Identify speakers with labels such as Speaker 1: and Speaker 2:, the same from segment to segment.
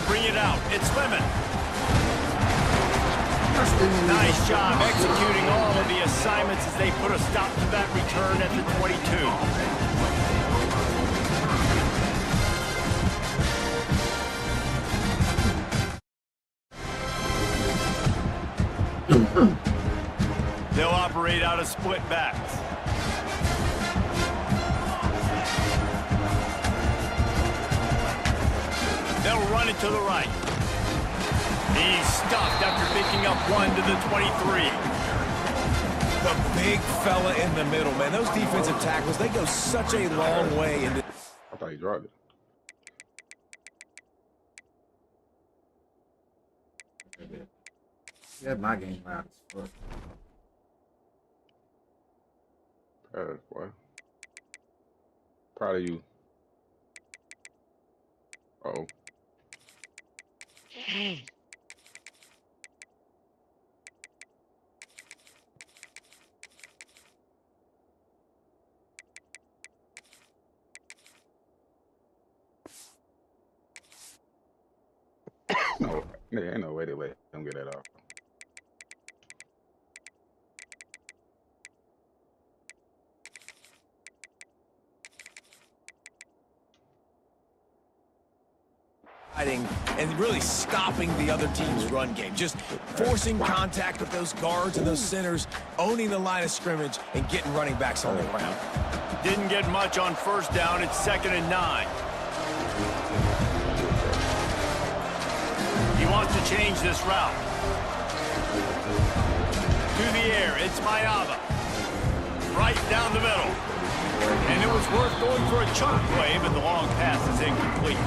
Speaker 1: They'll bring it out. It's Lemon. Nice job executing all of the assignments as they put a stop to that return at the 22. They'll operate out of split backs. They'll run it to the right. He's stopped after picking up one to the 23.
Speaker 2: The big fella in the middle, man. Those defensive tackles, they go such a long way. I
Speaker 3: thought he dropped it.
Speaker 4: Yeah, my game loud as fuck.
Speaker 3: Pass, boy. Proud of you. Uh-oh. No, there ain't no way to let him get that off.
Speaker 2: And really stopping the other team's run game. Just forcing contact with those guards and those centers, owning the line of scrimmage, and getting running backs on the ground.
Speaker 1: Didn't get much on first down. It's 2nd and 9. He wants to change this route. To the air, it's Mayava. Right down the middle. And it was worth going for a chunk play, but the long pass is incomplete.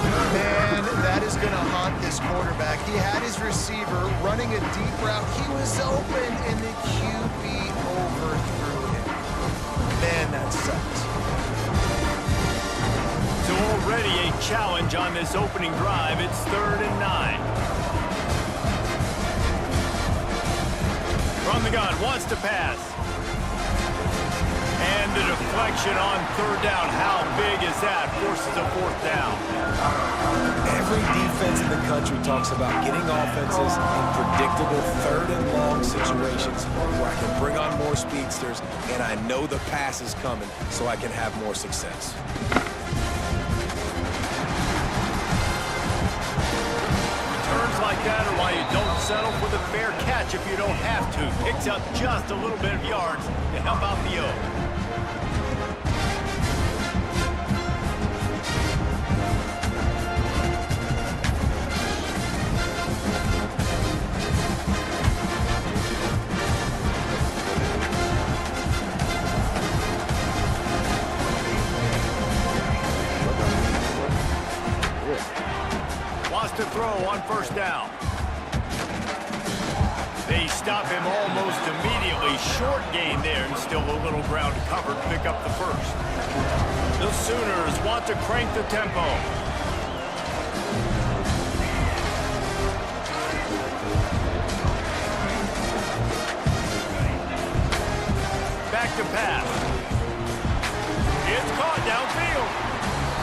Speaker 5: Man, that is going to haunt this quarterback. He had his receiver running a deep route. He was open, and the QB overthrew him. Man, that sucks.
Speaker 1: So already a challenge on this opening drive. It's 3rd and 9. From the gun, wants to pass. And the deflection on 3rd down. How big is that? Forces a 4th down.
Speaker 2: Every defense in the country talks about getting offenses in predictable 3rd and long situations where I can bring on more speedsters and I know the pass is coming so I can have more success.
Speaker 1: Returns like that are why you don't settle for the fair catch if you don't have to. Picks up just a little bit of yards to help out the O. To throw on 1st down. They stop him almost immediately. Short gain there and still a little ground covered to pick up the 1st. The Sooners want to crank the tempo. Back to pass. It's caught downfield.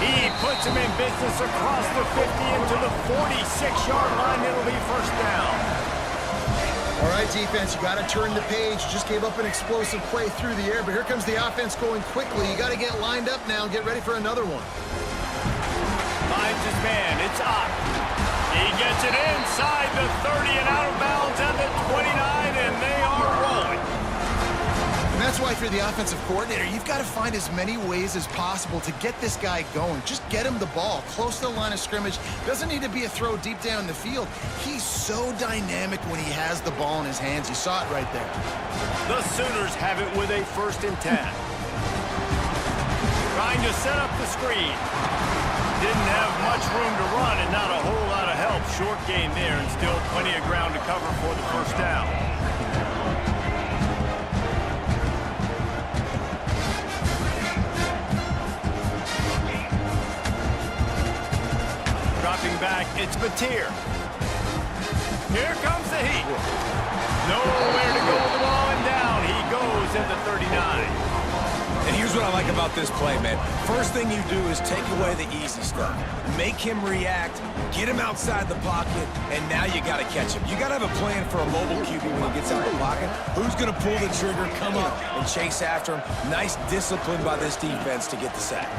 Speaker 1: He puts him in business across the 50 into the 46-yard line. It'll be 1st down.
Speaker 5: All right, defense, you got to turn the page. You just gave up an explosive play through the air, but here comes the offense going quickly. You got to get lined up now and get ready for another one.
Speaker 1: Finds his man. It's up. He gets it inside the 30 and out of bounds at the 29, and they are rolling.
Speaker 5: And that's why if you're the offensive coordinator, you've got to find as many ways as possible to get this guy going. Just get him the ball close to the line of scrimmage. Doesn't need to be a throw deep down the field. He's so dynamic when he has the ball in his hands. You saw it right there.
Speaker 1: The Sooners have it with a 1st and 10. Trying to set up the screen. Didn't have much room to run and not a whole lot of help. Short gain there and still plenty of ground to cover for the 1st down. Dropping back, it's Mateer. Here comes the heat. Nowhere to go with the ball and down. He goes at the 39.
Speaker 2: And here's what I like about this play, man. First thing you do is take away the easy stuff. Make him react, get him outside the pocket, and now you got to catch him. You got to have a plan for a mobile QB when he gets out of the pocket. Who's going to pull the trigger, come up, and chase after him? Nice discipline by this defense to get the sack.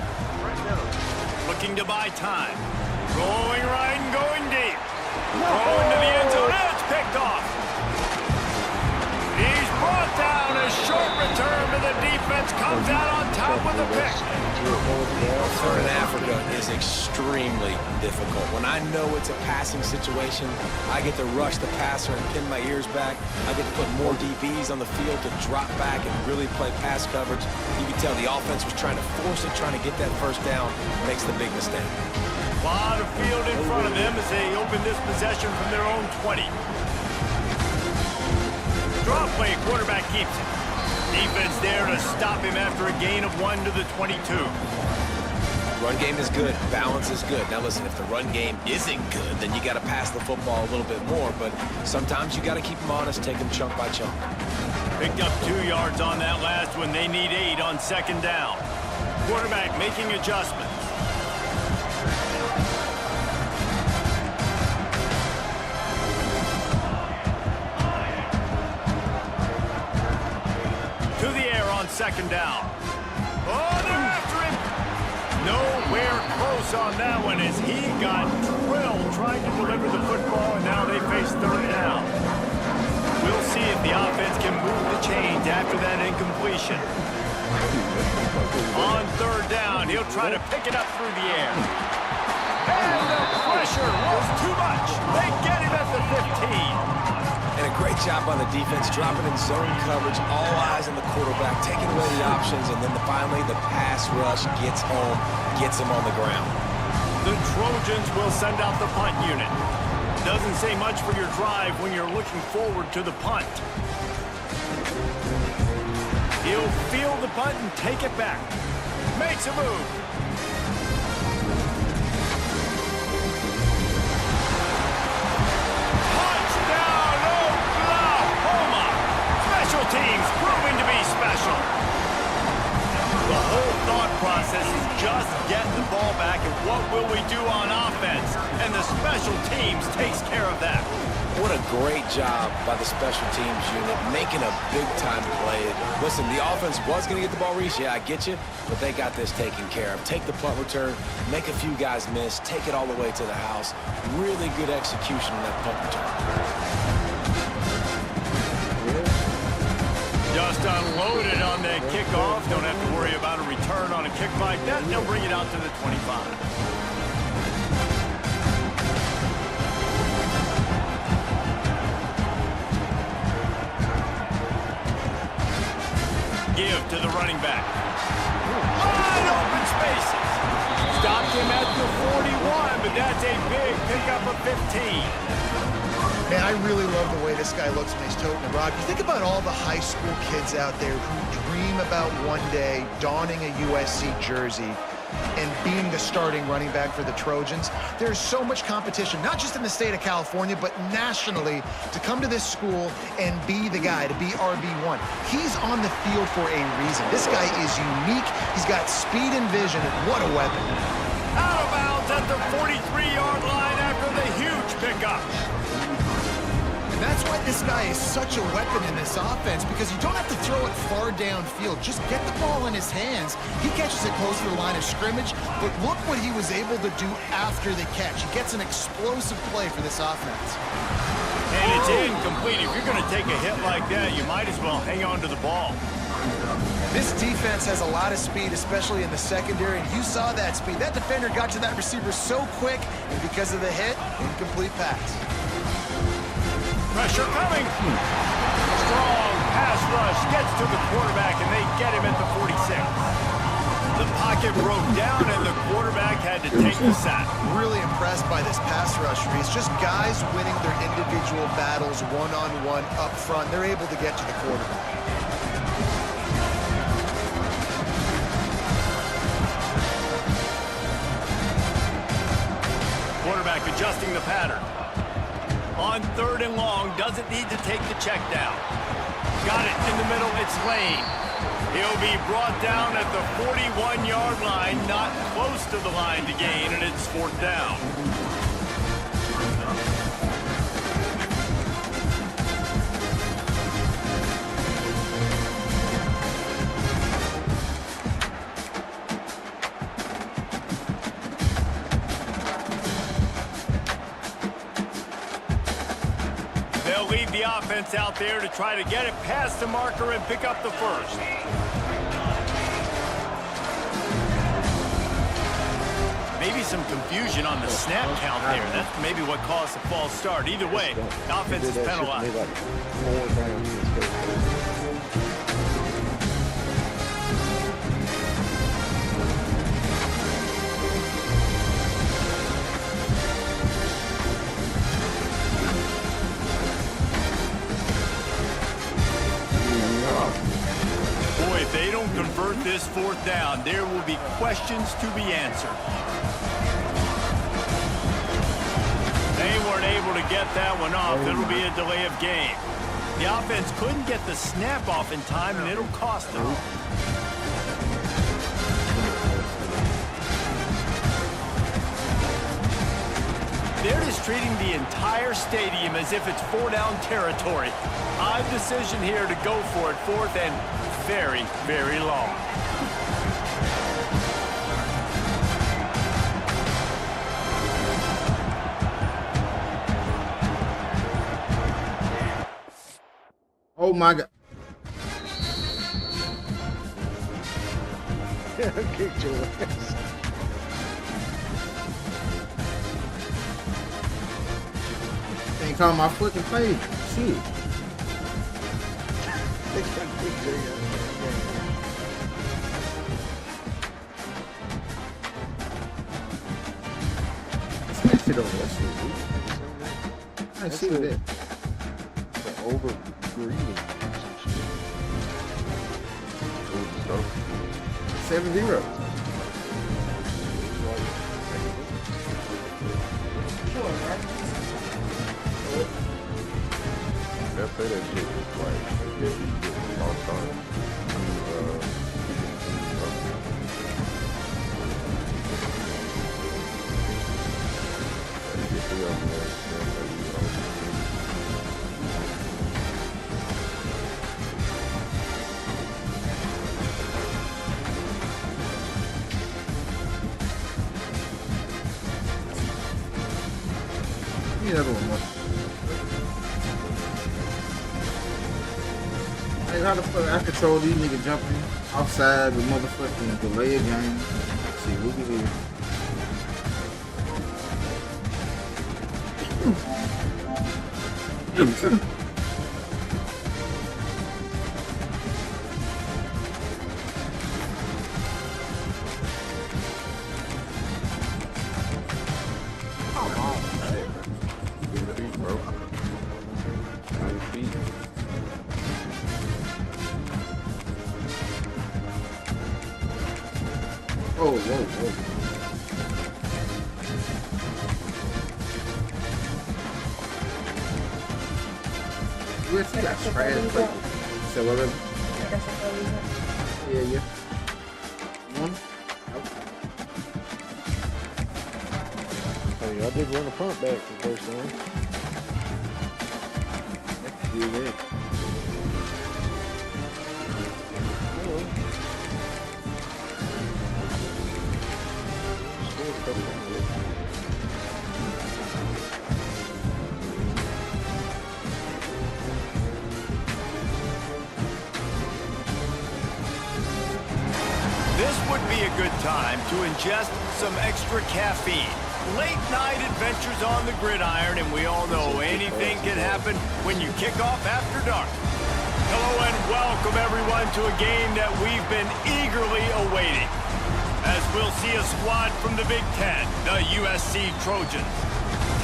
Speaker 1: Looking to buy time. Going right and going deep. Going to the end zone. It's picked off. He's brought down. A short return, but the defense comes out on top with a pick.
Speaker 2: Third in Africa is extremely difficult. When I know it's a passing situation, I get to rush the passer and pin my ears back. I get to put more DBs on the field to drop back and really play pass coverage. You can tell the offense was trying to force it, trying to get that first down. Makes the big mistake.
Speaker 1: A lot of field in front of them as they open this possession from their own 20. Draw play, quarterback keeps it. Defense there to stop him after a gain of 1 to the 22.
Speaker 2: Run game is good. Balance is good. Now listen, if the run game isn't good, then you got to pass the football a little bit more. But sometimes you got to keep them honest, take them chunk by chunk.
Speaker 1: Picked up 2 yards on that last one. They need 8 on second down. Quarterback making adjustments. To the air on second down. Oh, they're after him. Nowhere close on that one as he got drilled trying to deliver the football, and now they face third down. We'll see if the offense can move the chains after that incompletion. On third down, he'll try to pick it up through the air. And the pressure was too much. They get him at the 15.
Speaker 2: And a great job on the defense, dropping in zone coverage, all eyes on the quarterback, taking away the options, and then finally the pass rush gets home, gets him on the ground.
Speaker 1: The Trojans will send out the punt unit. Doesn't say much for your drive when you're looking forward to the punt. He'll field the punt and take it back. Makes a move. Teams proving to be special. The whole thought process is just get the ball back and what will we do on offense? And the special teams takes care of that.
Speaker 2: What a great job by the special teams unit, making a big-time play. Listen, the offense was going to get the ball reached. Yeah, I get you, but they got this taken care of. Take the punt return, make a few guys miss, take it all the way to the house. Really good execution on that punt return.
Speaker 1: Just unloaded on that kickoff. Don't have to worry about a return on a kick like that. They'll bring it out to the 25. Give to the running back. Wide open spaces. Stopped him at the 41, but that's a big pickup of 15.
Speaker 5: Man, I really love the way this guy looks when he's toting the rock. You think about all the high school kids out there who dream about one day donning a USC jersey and being the starting running back for the Trojans. There's so much competition, not just in the state of California, but nationally, to come to this school and be the guy, to be RB1. He's on the field for a reason. This guy is unique. He's got speed and vision. What a weapon.
Speaker 1: Out of bounds at the 43-yard line after the huge pickup.
Speaker 5: That's why this guy is such a weapon in this offense, because you don't have to throw it far downfield. Just get the ball in his hands. He catches it close to the line of scrimmage, but look what he was able to do after the catch. He gets an explosive play for this offense.
Speaker 1: And it's incomplete. If you're going to take a hit like that, you might as well hang on to the ball.
Speaker 5: This defense has a lot of speed, especially in the secondary, and you saw that speed. That defender got to that receiver so quick, and because of the hit, incomplete pass.
Speaker 1: Pressure coming. Strong pass rush gets to the quarterback, and they get him at the 46. The pocket broke down, and the quarterback had to take the sack.
Speaker 5: Really impressed by this pass rush, Reese. Just guys winning their individual battles one-on-one up front. They're able to get to the quarterback.
Speaker 1: Quarterback adjusting the pattern. On third and long, doesn't need to take the check down. Got it in the middle, it's Lane. He'll be brought down at the 41-yard line, not close to the line to gain, and it's 4th down. They'll lead the offense out there to try to get it past the marker and pick up the first. Maybe some confusion on the snap count there. That's maybe what caused the false start. Either way, the offense is penalized. Boy, if they don't convert this 4th down, there will be questions to be answered. They weren't able to get that one off. It'll be a delay of game. The offense couldn't get the snap off in time, and it'll cost them. They're just treating the entire stadium as if it's 4-down territory. Odd decision here to go for it, 4th and very, very long.
Speaker 4: Oh my God.
Speaker 6: Kicked your ass.
Speaker 4: Ain't call my fucking page. Shit. That shit over that shit, dude. I see that.
Speaker 6: The over greeting.
Speaker 4: 7-0.
Speaker 6: That play that shit was like, all time.
Speaker 4: Give me another one more. Hey, how the fuck I control these niggas jumping outside the motherfucking delay of game? See, look at this. Whoa, whoa, whoa. Where's that trash plate? So whatever. Yeah, yeah. One.
Speaker 6: Hey, I did run a punt back for the first time.
Speaker 4: Yeah, yeah.
Speaker 1: This would be a good time to ingest some extra caffeine. Late night adventures on the gridiron, and we all know anything can happen when you kick off after dark. Hello and welcome everyone to a game that we've been eagerly awaiting, as we'll see a squad from the Big Ten, the USC Trojans,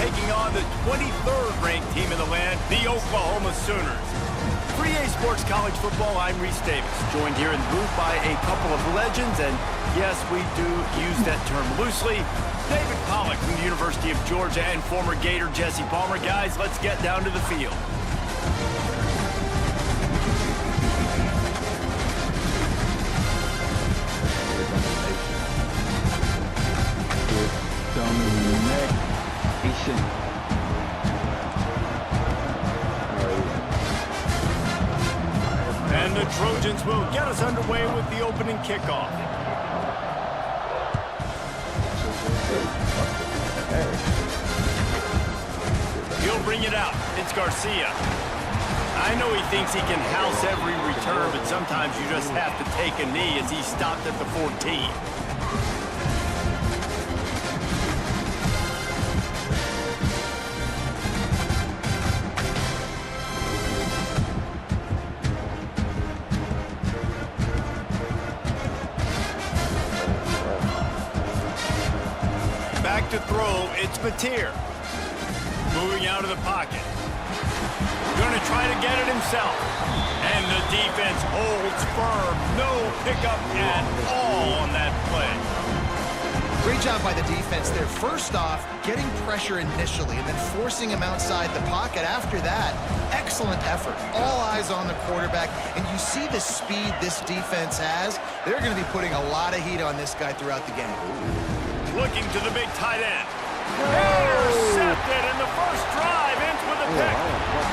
Speaker 1: taking on the 23rd ranked team in the land, the Oklahoma Sooners. 3A Sports College Football, I'm Reese Davis, joined here in the booth by a couple of legends, and yes, we do use that term loosely. David Pollack from the University of Georgia and former Gator Jesse Palmer. Guys, let's get down to the field. will get us underway with the opening kickoff. He'll bring it out. It's Garcia. I know he thinks he can house every return, but sometimes you just have to take a knee as he stopped at the 14. Back to throw, it's Mateer. Moving out of the pocket. Going to try to get it himself. And the defense holds firm. No pickup at all on that play.
Speaker 5: Great job by the defense there. First off, getting pressure initially and then forcing him outside the pocket. After that, excellent effort. All eyes on the quarterback. And you see the speed this defense has. They're going to be putting a lot of heat on this guy throughout the game.
Speaker 1: Looking to the big tight end. Intercepted, and the first drive ends with a pick.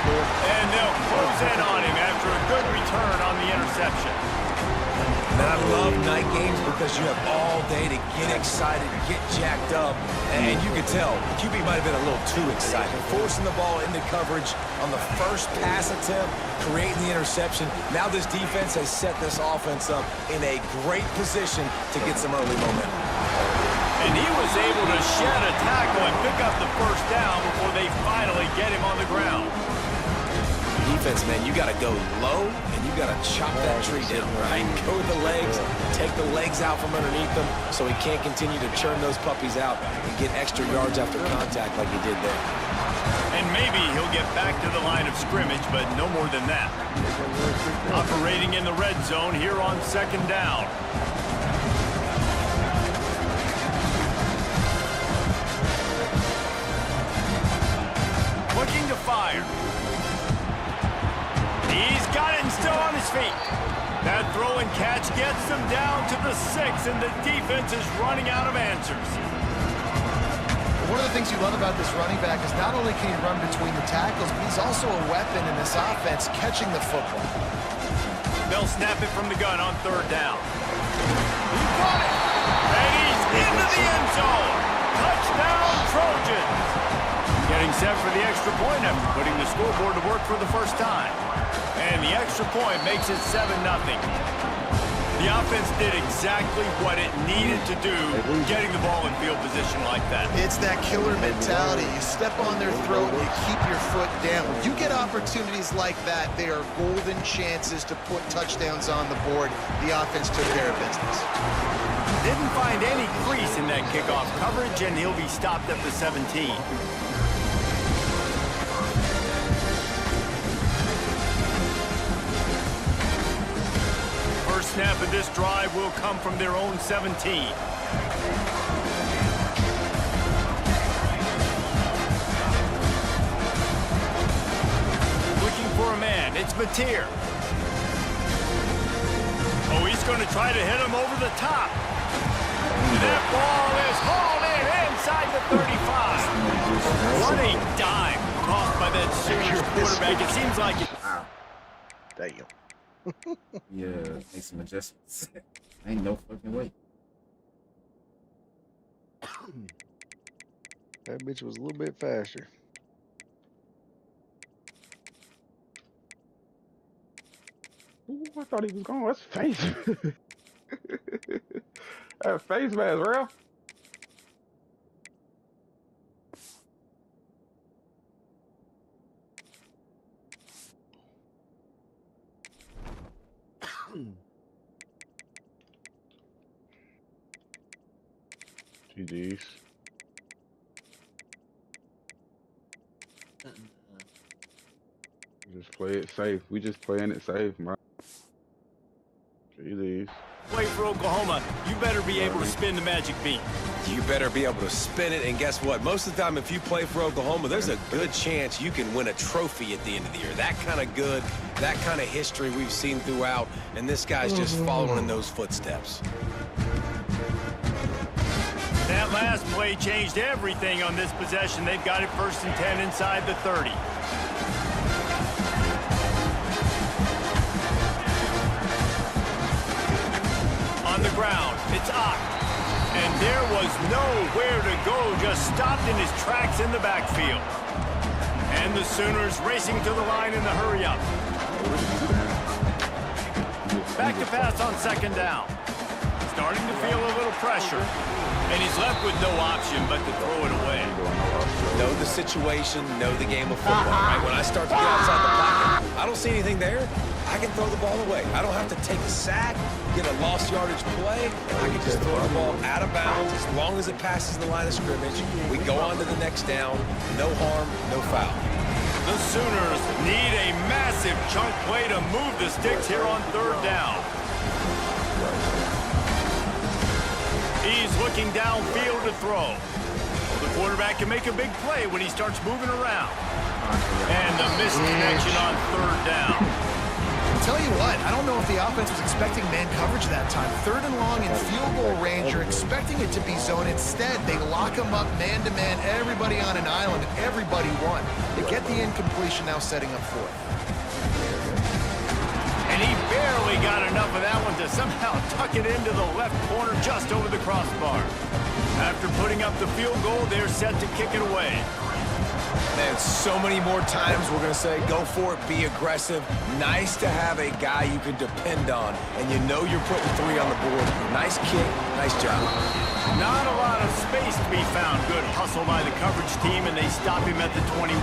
Speaker 1: And they'll close in on him after a good return on the interception.
Speaker 2: And I love night games because you have all day to get excited, get jacked up. And you can tell, QB might have been a little too excited. Forcing the ball into coverage on the first pass attempt, creating the interception. Now this defense has set this offense up in a great position to get some early momentum.
Speaker 1: And he was able to shed a tackle and pick up the first down before they finally get him on the ground.
Speaker 2: Defense, man, you got to go low, and you got to chop that tree down, right? Go with the legs, take the legs out from underneath them so he can't continue to churn those puppies out and get extra yards after contact like he did there.
Speaker 1: And maybe he'll get back to the line of scrimmage, but no more than that. Operating in the red zone here on second down. Looking to fire. He's got it and still on his feet. That throw and catch gets them down to the 6, and the defense is running out of answers.
Speaker 5: One of the things you love about this running back is not only can he run between the tackles, but he's also a weapon in this offense catching the football.
Speaker 1: They'll snap it from the gun on third down. He got it! And he's into the end zone! Touchdown, Trojans! Getting set for the extra point after putting the scoreboard to work for the first time. And the extra point makes it 7-0. The offense did exactly what it needed to do, getting the ball in field position like that.
Speaker 5: It's that killer mentality. You step on their throat, you keep your foot down. When you get opportunities like that, they are golden chances to put touchdowns on the board. The offense took care of business.
Speaker 1: Didn't find any crease in that kickoff coverage, and he'll be stopped at the 17. Snap of this drive will come from their own 17. Looking for a man. It's Mateer. Oh, he's going to try to hit him over the top. That ball is hauled in inside the 35. What a dime tossed by that serious quarterback. It seems like it.
Speaker 4: Wow. Damn. Yeah, make some adjustments. Ain't no fucking way.
Speaker 6: That bitch was a little bit faster. Ooh, I thought he was gone. That's face. That face mask, bro. GG's. Just play it safe. We just playing it safe, man. GG's.
Speaker 1: Play for Oklahoma, you better be able to spin the magic bean.
Speaker 2: You better be able to spin it, and guess what? Most of the time, if you play for Oklahoma, there's a good chance you can win a trophy at the end of the year. That kind of good, that kind of history we've seen throughout, and this guy's just following in those footsteps.
Speaker 1: That last play changed everything on this possession. They've got it 1st and 10 inside the 30. ground, it's Ott. And there was nowhere to go, just stopped in his tracks in the backfield. And the Sooners racing to the line in the hurry-up. Back to pass on second down. Starting to feel a little pressure. And he's left with no option but to throw it away.
Speaker 2: Know the situation, know the game of football, right? When I start to get outside the pocket, I don't see anything there, I can throw the ball away. I don't have to take a sack, get a lost yardage play. I can just throw the ball out of bounds as long as it passes the line of scrimmage. We go on to the next down. No harm, no foul.
Speaker 1: The Sooners need a massive chunk play to move the sticks here on third down. He's looking downfield to throw. The quarterback can make a big play when he starts moving around. And the missed connection on third down.
Speaker 5: Tell you what, I don't know if the offense was expecting man coverage that time. Third and long in field goal range, you're expecting it to be zone. Instead, they lock him up man-to-man, everybody on an island, and everybody won. They get the incompletion, now setting up fourth.
Speaker 1: And he barely got enough of that one to somehow tuck it into the left corner just over the crossbar. After putting up the field goal, they're set to kick it away.
Speaker 2: And so many more times we're going to say, go for it, be aggressive. Nice to have a guy you can depend on, and you know you're putting 3 on the board. Nice kick, nice job.
Speaker 1: Not a lot of space to be found. Good hustle by the coverage team, and they stop him at the 21.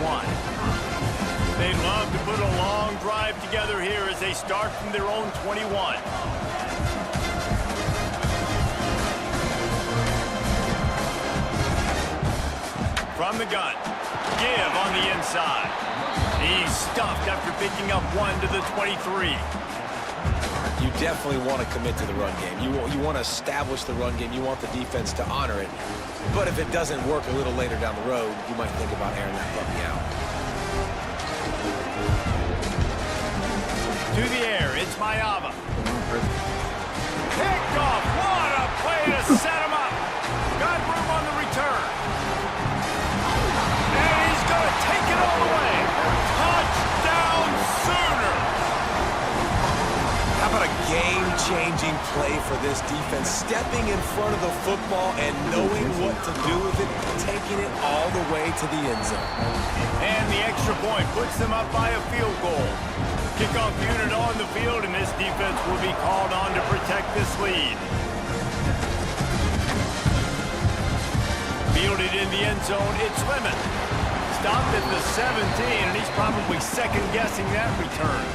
Speaker 1: They'd love to put a long drive together here as they start from their own 21. From the gun. Give on the inside. He's stuffed after picking up 1 to the 23.
Speaker 2: You definitely want to commit to the run game. You want to establish the run game. You want the defense to honor it. But if it doesn't work a little later down the road, you might think about airing that puppy out.
Speaker 1: To the air, it's Mayava. Picked off. What a play to set him up. Got room on the return. And he's going to take it all the way. Touchdown Sooners.
Speaker 2: How about a game-changing play for this defense? Stepping in front of the football and knowing what to do with it, taking it all the way to the end zone.
Speaker 1: And the extra point puts them up by a field goal. Kickoff unit on the field, and this defense will be called on to protect this lead. Fielded in the end zone, it's Lemon. Stopped at the 17, and he's probably second-guessing that return.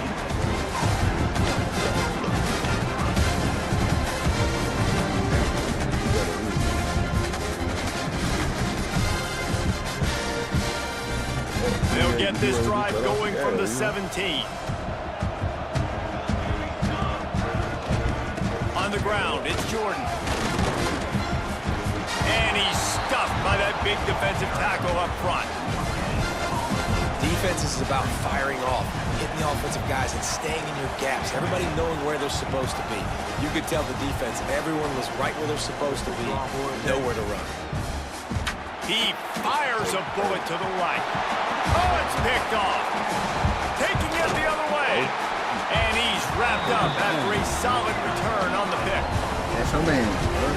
Speaker 1: They'll get this drive going from the 17. On the ground, it's Jordan. And he's stuffed by that big defensive tackle up front.
Speaker 2: Defense is about firing off, hitting the offensive guys and staying in your gaps. Everybody knowing where they're supposed to be. You could tell the defense, everyone was right where they're supposed to be, nowhere to run.
Speaker 1: He fires a bullet to the right. Oh, it's picked off. Taking it the other way. And he's wrapped up after a solid return on the pick.
Speaker 4: That's your man.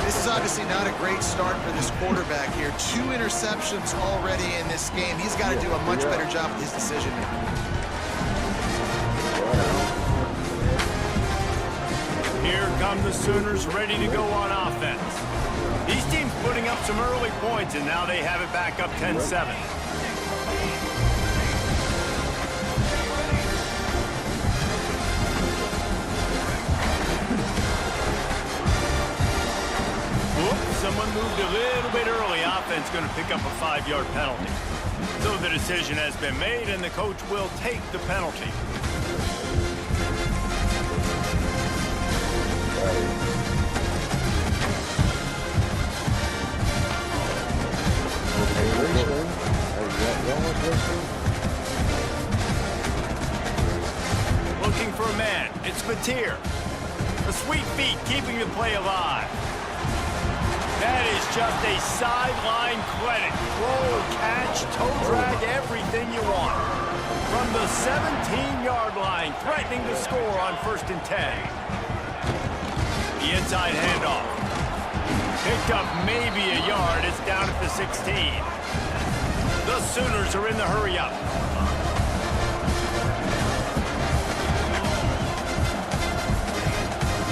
Speaker 5: This is obviously not a great start for this quarterback here. 2 interceptions already in this game. He's got to do a much better job with his decision-making.
Speaker 1: Here come the Sooners ready to go on offense. These teams putting up some early points, and now they have it back up 10-7. Someone moved a little bit early. Offense going to pick up a 5-yard penalty. So the decision has been made, and the coach will take the penalty. Looking for a man. It's Mateer. The sweet feet keeping the play alive. That is just a sideline credit. Throw, catch, toe drag, everything you want. From the 17-yard line, threatening to score on 1st and 10. The inside handoff. Picked up maybe a yard. It's down at the 16. The Sooners are in the hurry-up.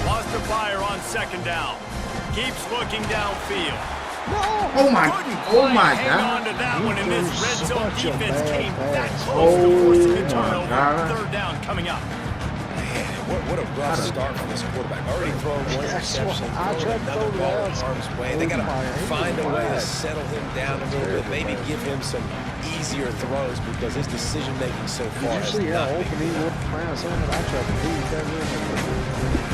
Speaker 1: Lost the fire on second down. Keeps looking downfield.
Speaker 4: Oh my
Speaker 1: Hang on
Speaker 4: God.
Speaker 1: to that one, and this red zone defense came that close to forcing a turnover.
Speaker 4: God.
Speaker 1: Third down coming up.
Speaker 2: Man, what a rough start for this quarterback. Already throwing one interception, throwing another ball in harm's way. They got to find a way to settle him down a little bit, maybe give him some easier throws because his decision-making so far has not been good.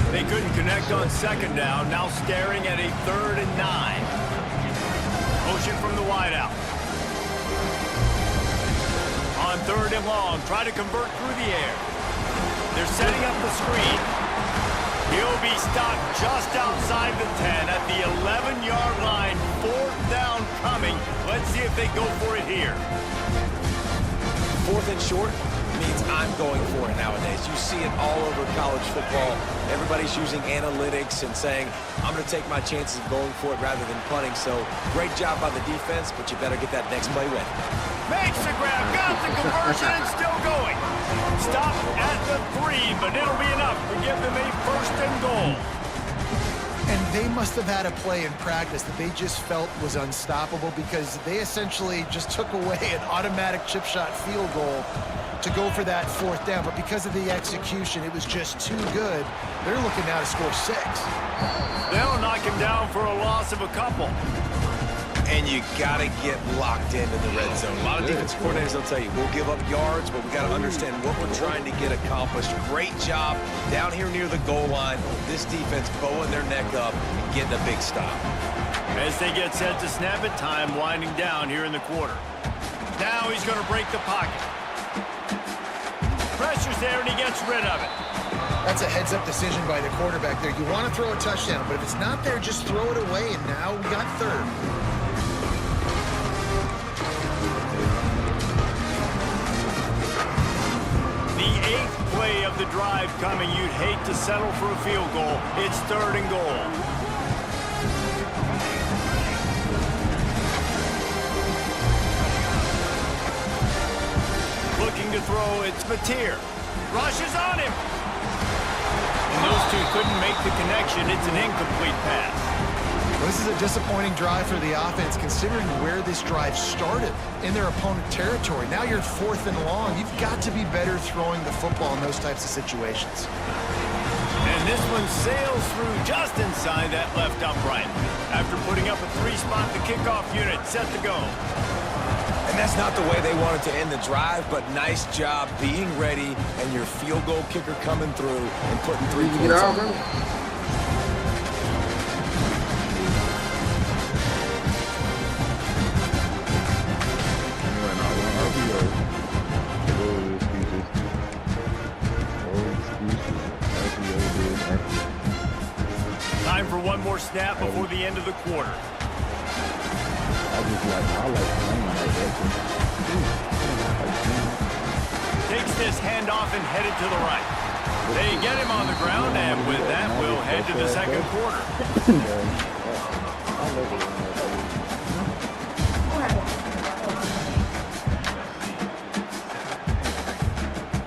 Speaker 1: They couldn't connect on second down, now staring at a 3rd and 9. Motion from the wideout. On 3rd and long, try to convert through the air. They're setting up the screen. He'll be stopped just outside the 10 at the 11-yard line. 4th down coming. Let's see if they go for it here.
Speaker 2: 4th and short means I'm going for it nowadays. You see it all over college football. Everybody's using analytics and saying, I'm going to take my chances of going for it rather than punting. So great job by the defense, but you better get that next play ready.
Speaker 1: Makes the grab, got the conversion, and still going. Stop at the 3, but it'll be enough to give them a 1st and goal.
Speaker 5: And they must have had a play in practice that they just felt was unstoppable because they essentially just took away an automatic chip shot field goal to go for that 4th down. But because of the execution, it was just too good. They're looking now to score 6.
Speaker 1: They'll knock him down for a loss of a couple.
Speaker 2: And you got to get locked into the red zone. A lot of defense coordinators will tell you, we'll give up yards, but we got to understand what we're trying to get accomplished. Great job down here near the goal line. This defense bowing their neck up and getting a big stop.
Speaker 1: As they get set to snap it, time winding down here in the quarter. Now he's going to break the pocket. Pressure's there, and he gets rid of it.
Speaker 5: That's a heads-up decision by the quarterback there. You want to throw a touchdown, but if it's not there, just throw it away, and now we got 3rd.
Speaker 1: The 8th play of the drive coming. You'd hate to settle for a field goal. It's 3rd and goal. Looking to throw, it's Mateer. Rushes on him. And those two couldn't make the connection. It's an incomplete pass.
Speaker 5: Well, this is a disappointing drive for the offense, considering where this drive started in their opponent territory. Now you're 4th and long. You've got to be better throwing the football in those types of situations.
Speaker 1: And this one sails through just inside that left upright. After putting up a 3-spot, the kickoff unit set to go.
Speaker 2: And that's not the way they wanted to end the drive, but nice job being ready and your field goal kicker coming through and putting 3 points on the board.
Speaker 1: Time for one more snap before the end of the quarter. Takes this handoff and headed to the right. They get him on the ground, and with that, we'll head to the second quarter.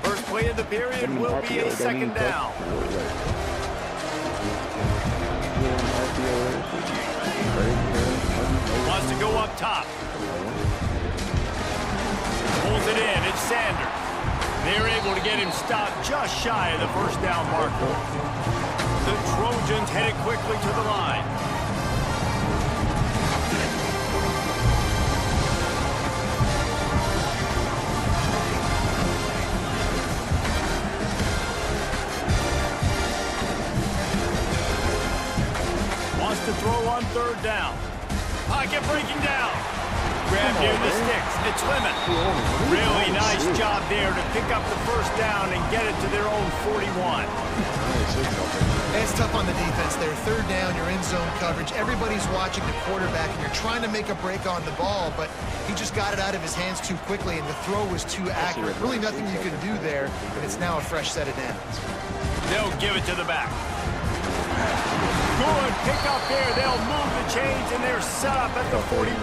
Speaker 1: First play of the period will be a 2nd down. Wants to go up top. Pulls it in. It's Sanders. They're able to get him stopped just shy of the 1st down marker. The Trojans headed quickly to the line. Wants to throw on 3rd down. Pocket breaking down. Grab near the sticks. It's Lemon. Really nice job there to pick up the 1st down and get it to their own 41.
Speaker 5: It's tough on the defense there. 3rd down, you're in zone coverage. Everybody's watching the quarterback, and you're trying to make a break on the ball, but he just got it out of his hands too quickly, and the throw was too accurate. Really nothing you can do there, and it's now a fresh set of downs.
Speaker 1: They'll give it to the back. pick up here. They'll move the chains, and they're set up at the 41.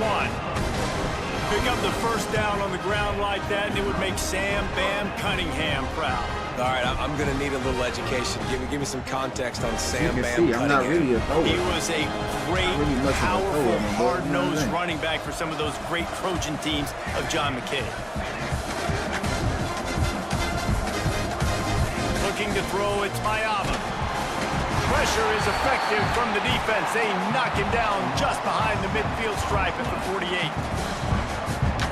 Speaker 1: Pick up the first down on the ground like that, and it would make Sam Bam Cunningham proud.
Speaker 2: All right, I'm going to need a little education. Give me some context on Sam Bam
Speaker 4: See, I'm not really a thrower.
Speaker 1: He was a great,
Speaker 4: Really much of a
Speaker 1: powerful,
Speaker 4: thrower, man.
Speaker 1: hard-nosed running back for some of those great Trojan teams of John McKay. Looking to throw, it's Mayava. Pressure is effective from the defense. They knock him down just behind the midfield stripe at the 48.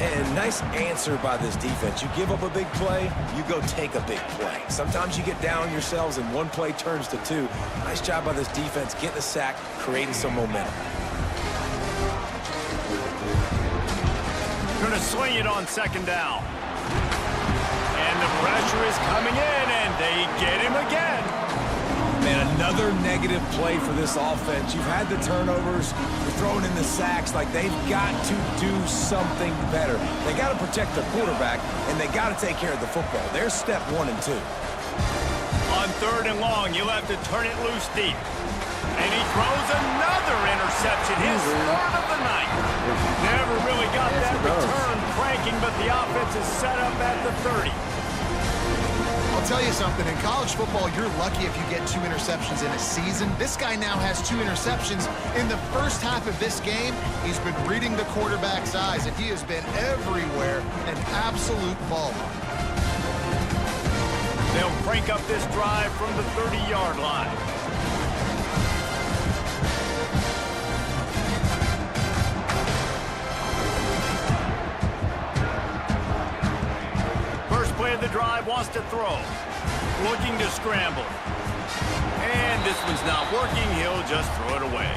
Speaker 2: And nice answer by this defense. You give up a big play, you go take a big play. Sometimes you get down on yourselves and one play turns to two. Nice job by this defense getting a sack, creating some momentum.
Speaker 1: Going to swing it on second down. And the pressure is coming in, and they get him again.
Speaker 2: Man, another negative play for this offense. You've had the turnovers, you're throwing in the sacks. Like, they've got to do something better. They got to protect their quarterback, and they got to take care of the football. There's step 1 and 2.
Speaker 1: On third and long, you'll have to turn it loose deep. And he throws another interception, his third of the night. Never really got that return cranking, but the offense is set up at the 30.
Speaker 5: I'll tell you something, in college football, you're lucky if you get 2 interceptions in a season. This guy now has 2 interceptions. In the first half of this game, he's been reading the quarterback's eyes, and he has been everywhere, an absolute ball.
Speaker 1: They'll crank up this drive from the 30-yard line. Play of the drive, wants to throw. Looking to scramble. And this one's not working. He'll just throw it away.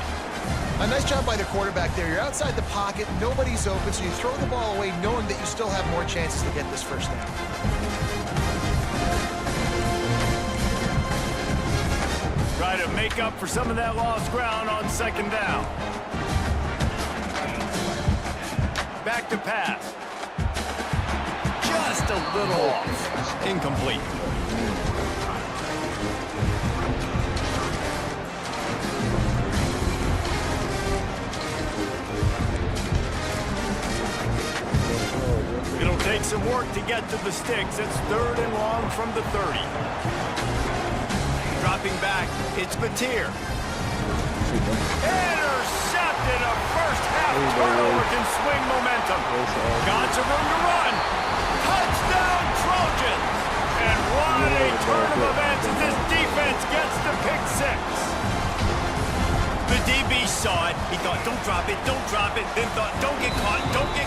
Speaker 5: A nice job by the quarterback there. You're outside the pocket, nobody's open, so you throw the ball away knowing that you still have more chances to get this first down.
Speaker 1: Try to make up for some of that lost ground on second down. Back to pass. Just a little off. Incomplete. It'll take some work to get to the sticks. It's third and long from the 30. Dropping back, it's Batir. Intercepted. A first half turnover can swing momentum. Got some room to run. Touchdown Trojans! And what a turn of events as this defense gets the pick 6. The DB saw it. He thought, don't drop it, don't drop it. Then thought, don't get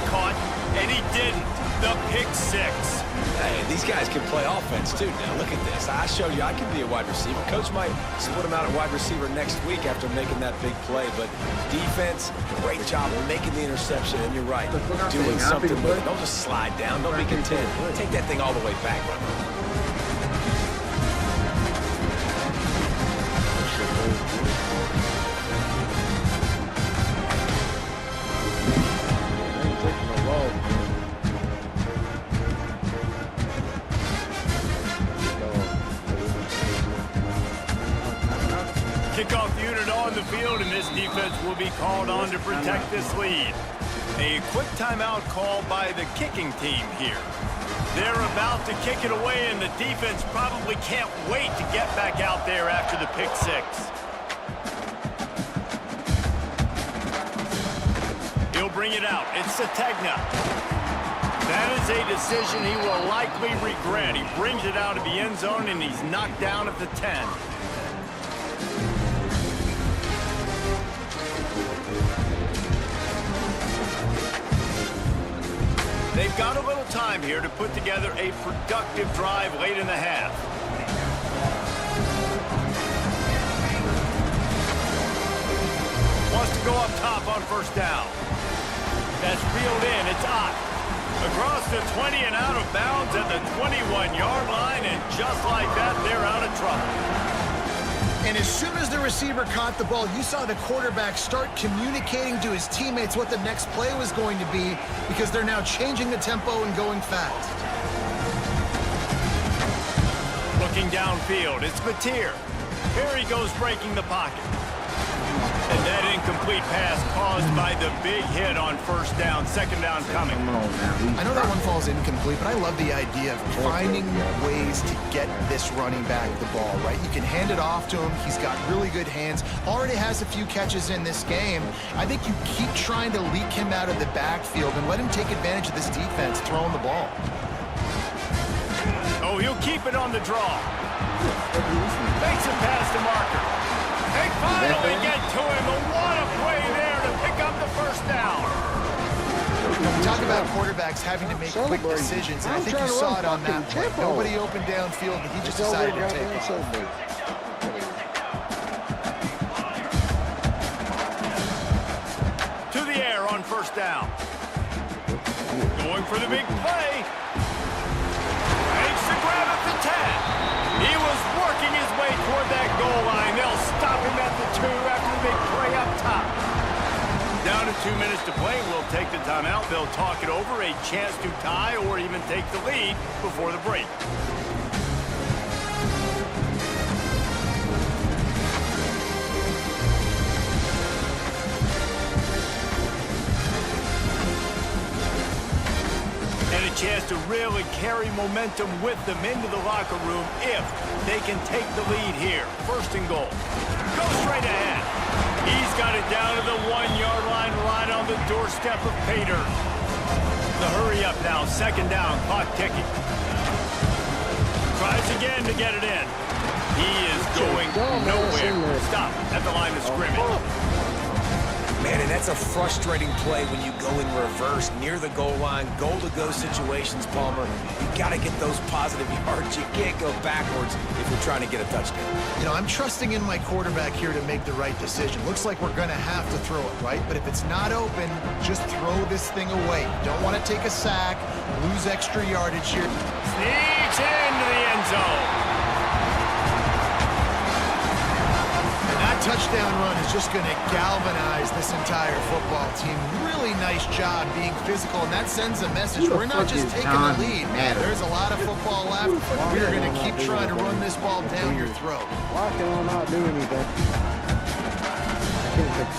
Speaker 1: caught. And he didn't. The pick 6.
Speaker 2: Hey, these guys can play offense, too. Now, look at this. I showed you I can be a wide receiver. Coach might split him out at wide receiver next week after making that big play. But defense, great job of making the interception. And you're right, doing something with it. Don't just slide down. Don't be content. Take that thing all the way back, brother.
Speaker 1: Kickoff unit on the field, and this defense will be called on to protect this lead. A quick timeout call by the kicking team here. They're about to kick it away, and the defense probably can't wait to get back out there after the pick 6. He'll bring it out. It's Sategna. That is a decision he will likely regret. He brings it out of the end zone, and he's knocked down at the 10. They've got a little time here to put together a productive drive late in the half. Wants to go up top on first down. That's reeled in. It's Ott. Across the 20 and out of bounds at the 21-yard line, and just like that, they're out of trouble.
Speaker 5: And as soon as the receiver caught the ball, you saw the quarterback start communicating to his teammates what the next play was going to be, because they're now changing the tempo and going fast. Looking downfield, it's Batir. Here he goes breaking the pocket.
Speaker 1: And that incomplete pass caused by the big hit on first down. Second down coming.
Speaker 4: Come on now.
Speaker 5: I know that one falls incomplete, but I love the idea of finding ways to get this running back the ball, right? You can hand it off to him. He's got really good hands. Already has a few catches in this game. I think you keep trying to leak him out of the backfield and let him take advantage of this defense throwing the ball.
Speaker 1: Oh, he'll keep it on the draw. Makes it past the marker. They finally get to him. And what a play there to pick up the first down.
Speaker 5: Talk about quarterbacks having to make quick decisions, and I think you saw it on that play. Nobody opened downfield, and he just decided to take off.
Speaker 1: To the air on first down. Going for the big play. Makes the grab at the 10. He was working his way toward that goal line. They'll stop him at the 2 after the big play up top. Down to 2 minutes to play. We'll take the timeout. They'll talk it over. A chance to tie or even take the lead before the break. And a chance to really carry momentum with them into the locker room if they can take the lead here. First and goal. Go straight ahead. He's got it down to the 1-yard line right on the doorstep of Pater. The hurry up now. Second down. Clock ticking. Tries again to get it in. He is going nowhere. Stop at the line of scrimmage.
Speaker 2: Man, and that's a frustrating play when you go in reverse near the goal line, goal-to-go situations, Palmer. You got to get those positive yards. You can't go backwards if you're trying to get a touchdown.
Speaker 5: You know, I'm trusting in my quarterback here to make the right decision. Looks like we're going to have to throw it, right? But if it's not open, just throw this thing away. You don't want to take a sack, lose extra yardage here.
Speaker 1: Sneaks into the end zone.
Speaker 5: Touchdown run is just going to galvanize this entire football team. Really nice job being physical, and that sends a message. We're not just taking the lead. There's a lot of football left. We're going to keep trying to run this ball down your throat.
Speaker 6: Why can I not do anything? I can't take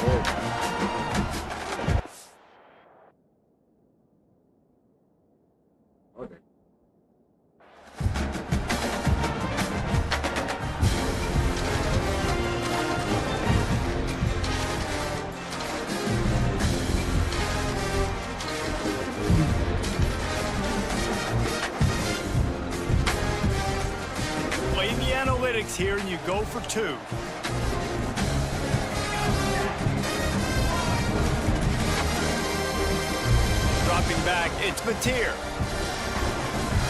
Speaker 6: the okay.
Speaker 1: Here and you go for 2. Dropping back, it's Mateer.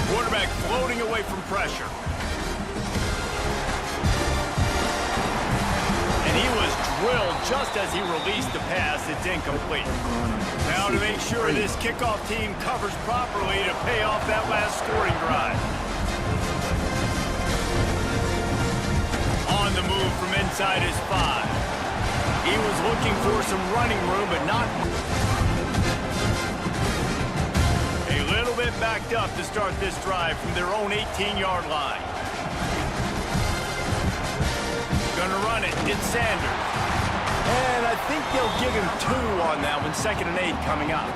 Speaker 1: Quarterback floating away from pressure. And he was drilled just as he released the pass. It's incomplete. Now to make sure this kickoff team covers properly to pay off that last scoring drive. On the move from inside his 5. He was looking for some running room, but not. A little bit backed up to start this drive from their own 18-yard line. Gonna run it. It's Sanders. And I think they'll give him 2 on that one. 2nd and 8 coming up.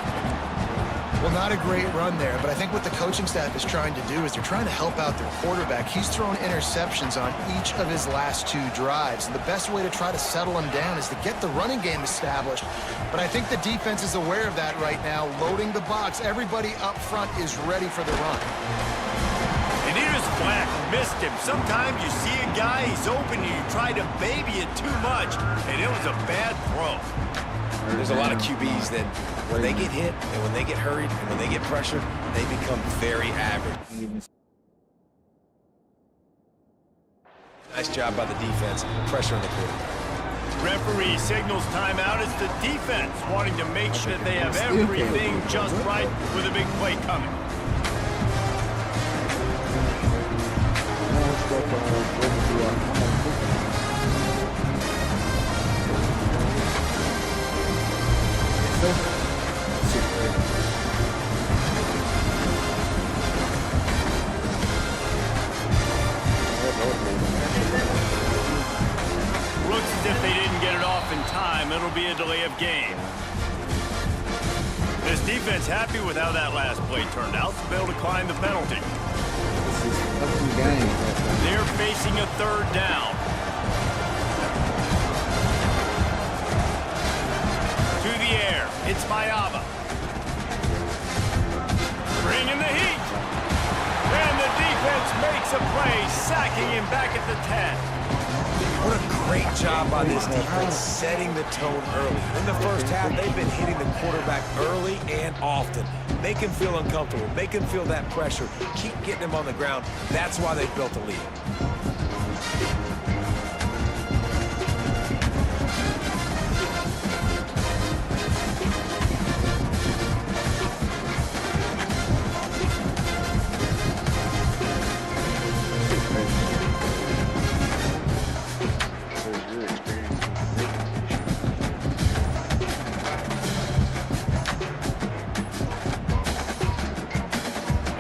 Speaker 5: Well, not a great run there, but I think what the coaching staff is trying to do is they're trying to help out their quarterback. He's thrown interceptions on each of his last 2 drives, and the best way to try to settle him down is to get the running game established. But I think the defense is aware of that right now, loading the box. Everybody up front is ready for the run.
Speaker 1: And he just flat missed him. Sometimes you see a guy, he's open, and you try to baby it too much, and it was a bad throw.
Speaker 2: There's a lot of QBs that when they get hit and when they get hurried and when they get pressured, they become very average. Nice job by the defense, pressuring the quarterback.
Speaker 1: Referee signals timeout. It's the defense wanting to make sure that they have everything just right with a big play coming. Looks as if they didn't didn't get it off in time, it'll be a delay of game. This defense happy with how that last play turned out, so they'll decline the penalty.
Speaker 4: This is fucking game.
Speaker 1: They're facing a third down. To the air, it's Mayaba. Bringing the heat. And the defense makes a play, sacking him back at the 10.
Speaker 2: What a great job by this defense setting the tone early. In the first half, they've been hitting the quarterback early and often. Make him feel uncomfortable. Make him feel that pressure. Keep getting him on the ground. That's why they've built a lead.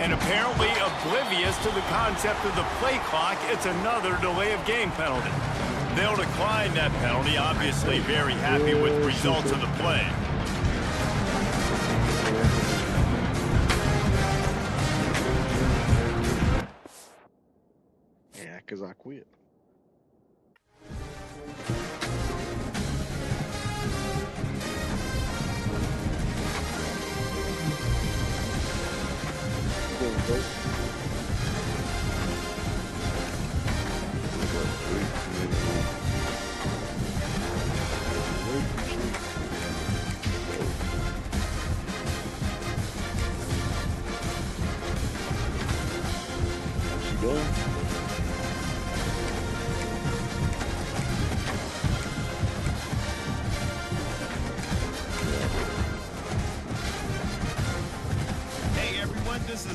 Speaker 1: And apparently oblivious to the concept of the play clock, it's another delay of game penalty. They'll decline that penalty, obviously very happy with the results of the play.
Speaker 6: Yeah, because I quit. Done.